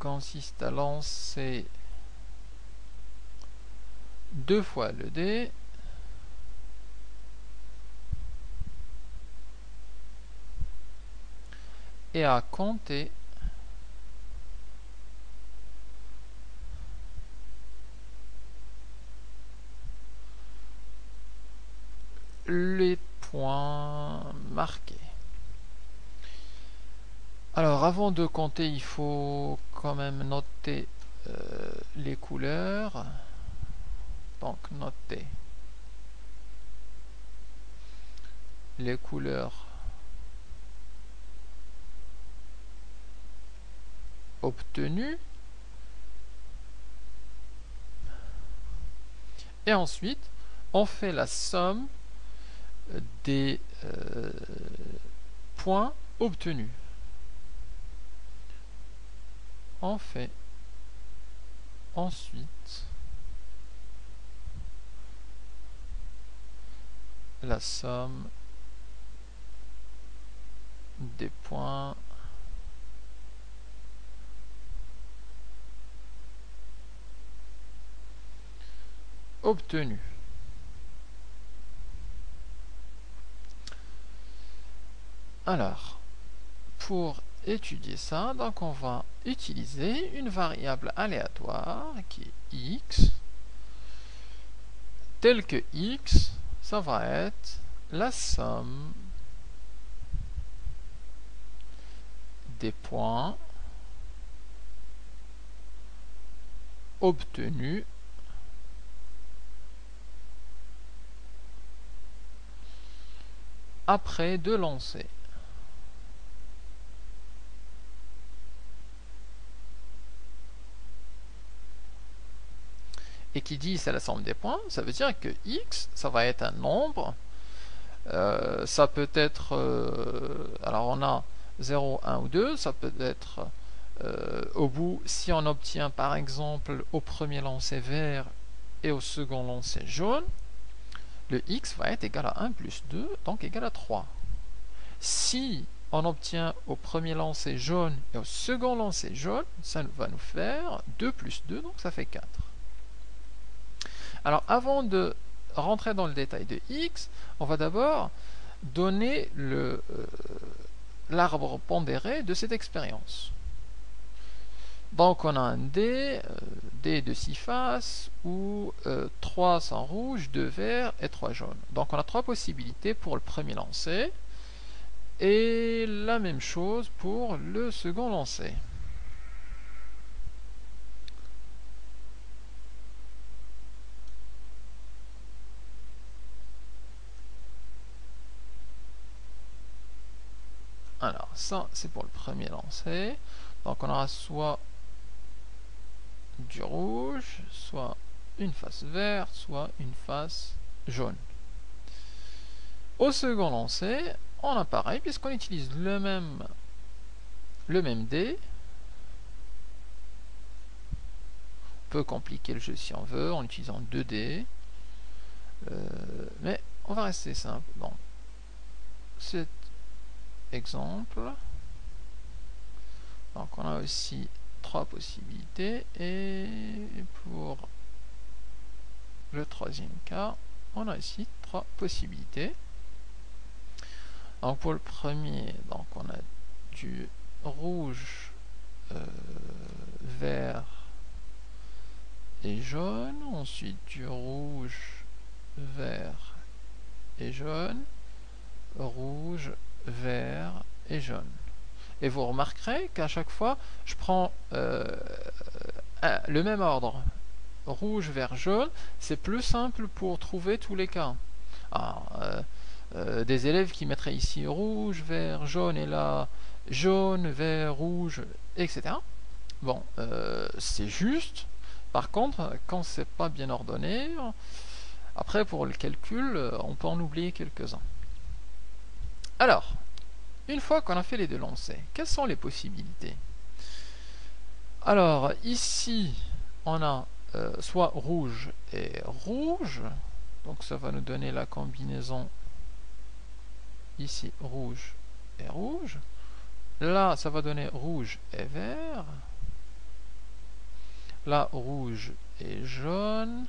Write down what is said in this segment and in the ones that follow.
consiste à lancer 2 fois le dé et à compter les points marqués. Alors avant de compter, il faut quand même noter les couleurs. Donc noter les couleurs obtenues. Et ensuite, on fait la somme des points obtenus. On fait ensuite la somme des points obtenus. Alors, pour étudier ça, donc on va utiliser une variable aléatoire qui est x, telle que x, ça va être la somme des points obtenus après 2 lancers. Et qui dit c'est la somme des points, ça veut dire que x, ça va être un nombre. Ça peut être, alors on a 0, 1 ou 2, ça peut être au bout, si on obtient par exemple au premier lancer vert et au second lancer jaune, le x va être égal à 1 plus 2, donc égal à 3. Si on obtient au premier lancer jaune et au second lancer jaune, ça va nous faire 2 plus 2, donc ça fait 4. Alors avant de rentrer dans le détail de x, on va d'abord donner l'arbre pondéré de cette expérience. Donc on a un dé, dé de 6 faces, où 3 sont rouges, 2 verts et 3 jaunes. Donc on a 3 possibilités pour le premier lancer, et la même chose pour le second lancer. Alors ça c'est pour le premier lancer, donc on aura soit du rouge, soit une face verte, soit une face jaune. Au second lancer, on a pareil, puisqu'on utilise le même dé. On peut compliquer le jeu si on veut en utilisant 2 dés, mais on va rester simple dans cet exemple. Donc on a aussi 3 possibilités, et pour le troisième cas, on a ici 3 possibilités. Donc pour le premier, donc on a du rouge, vert et jaune, ensuite du rouge, vert et jaune, rouge, vert et jaune. Et vous remarquerez qu'à chaque fois, je prends le même ordre. Rouge, vert, jaune, c'est plus simple pour trouver tous les cas. Alors, des élèves qui mettraient ici rouge, vert, jaune, et là jaune, vert, rouge, etc. Bon, c'est juste. Par contre, quand c'est pas bien ordonné, après pour le calcul, on peut en oublier quelques-uns. Alors, une fois qu'on a fait les 2 lancers, quelles sont les possibilités? Alors, ici, on a soit rouge et rouge, donc ça va nous donner la combinaison ici rouge et rouge. Là, ça va donner rouge et vert. là rouge et jaune,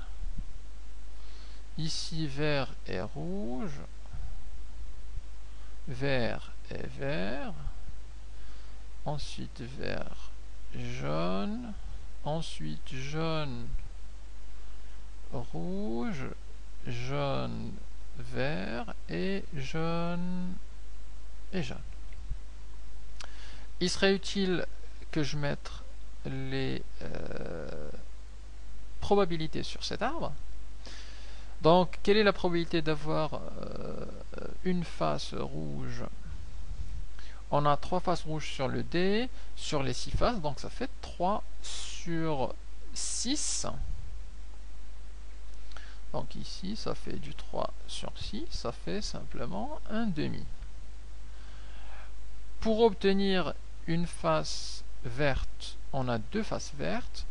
ici vert et rouge, vert et vert, ensuite vert, jaune, ensuite jaune, rouge, jaune, vert et jaune et jaune. Il serait utile que je mette les probabilités sur cet arbre. Donc, quelle est la probabilité d'avoir une face rouge? On a 3 faces rouges sur le dé, sur les 6 faces, donc ça fait 3 sur 6. Donc ici, ça fait du 3 sur 6, ça fait simplement un demi. Pour obtenir une face verte, on a 2 faces vertes,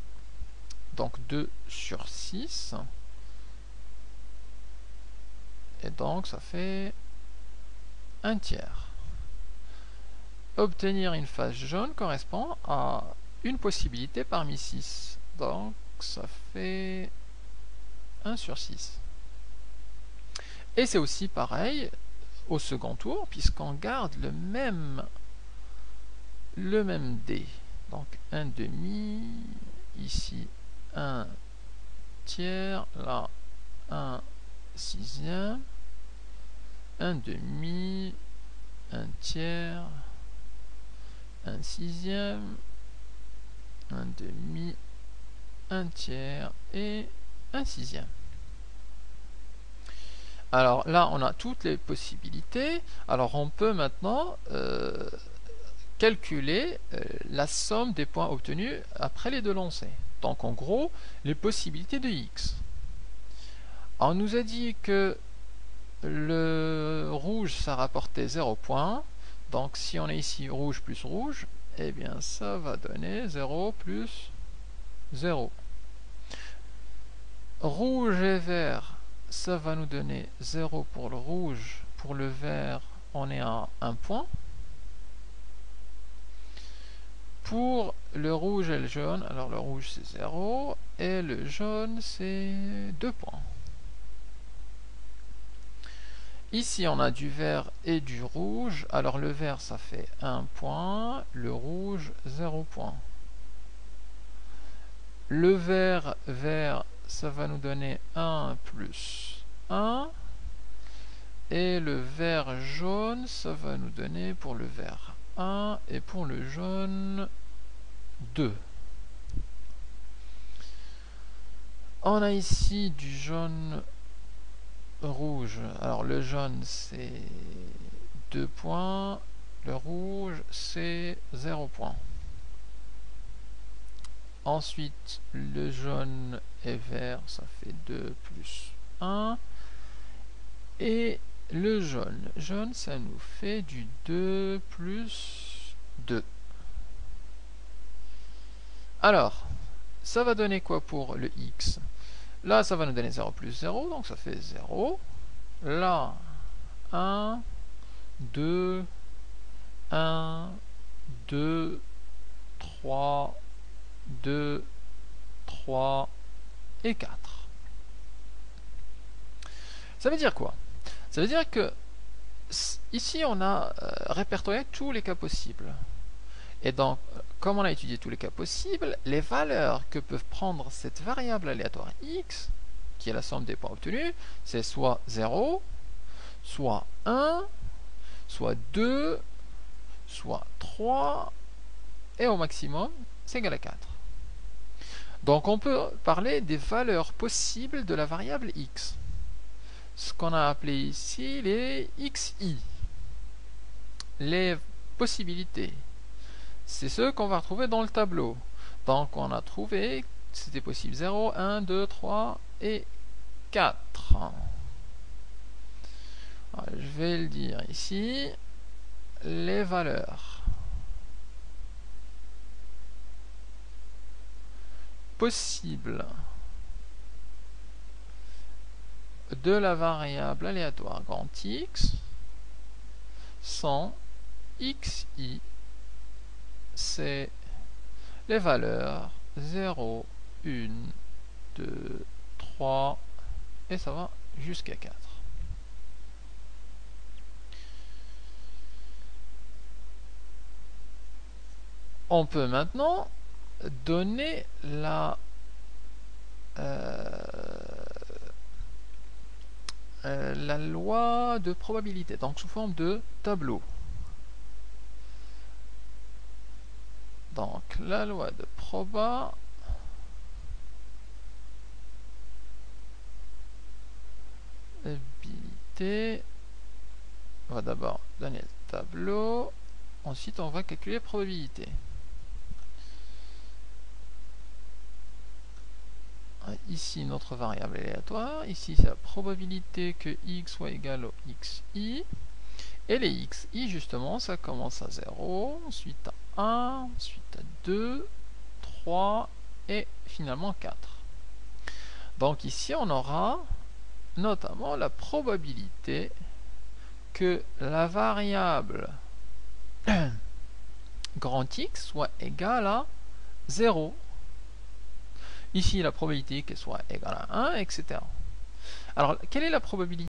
donc 2 sur 6. Et donc ça fait un tiers. Obtenir une face jaune correspond à une possibilité parmi 6. Donc ça fait 1 sur 6. Et c'est aussi pareil au second tour, puisqu'on garde le même dé. Donc un demi, ici un tiers, là un sixième, un demi, un tiers, un sixième, un demi, un tiers et un sixième. Alors là, on a toutes les possibilités. Alors on peut maintenant calculer la somme des points obtenus après les deux lancers. Donc en gros, les possibilités de x. On nous a dit que le rouge, ça rapportait 0 points. Donc si on est ici rouge plus rouge, eh bien ça va donner 0 plus 0. Rouge et vert, ça va nous donner 0 pour le rouge. Pour le vert, on est à 1 point. Pour le rouge et le jaune, alors le rouge c'est 0 et le jaune c'est 2 points. Ici on a du vert et du rouge, alors le vert ça fait 1 point, le rouge 0 point. Le vert ça va nous donner 1 plus 1 et le vert jaune ça va nous donner pour le vert 1 et pour le jaune 2. On a ici du jaune rouge. Alors le jaune c'est 2 points, le rouge c'est 0 point. Ensuite le jaune et vert ça fait 2 plus 1 et le jaune ça nous fait du 2 plus 2. Alors ça va donner quoi pour le x? Là ça va nous donner 0 plus 0, donc ça fait 0. Là 1, 2, 1, 2, 3, 2, 3 et 4. Ça veut dire quoi? Ça veut dire que ici on a répertorié tous les cas possibles. Et donc, comme on a étudié tous les cas possibles, les valeurs que peuvent prendre cette variable aléatoire x, qui est la somme des points obtenus, c'est soit 0, soit 1, soit 2, soit 3, et au maximum, c'est égal à 4. Donc on peut parler des valeurs possibles de la variable x. Ce qu'on a appelé ici les xi. Les possibilités. C'est ce qu'on va retrouver dans le tableau. Donc on a trouvé, c'était possible 0, 1, 2, 3 et 4. Alors, je vais le dire ici. Les valeurs possibles de la variable aléatoire grand X sont xi, c'est les valeurs 0, 1, 2, 3, et ça va jusqu'à 4. On peut maintenant donner la loi de probabilité, donc sous forme de tableau. Donc la loi de probabilité, on va d'abord donner le tableau, ensuite on va calculer la probabilité. Ici notre variable aléatoire, ici c'est la probabilité que x soit égal au xi, et les xi justement ça commence à 0, ensuite à 1, ensuite à 2, 3 et finalement 4. Donc ici on aura notamment la probabilité que la variable grand X soit égale à 0. Ici la probabilité qu'elle soit égale à 1, etc. Alors quelle est la probabilité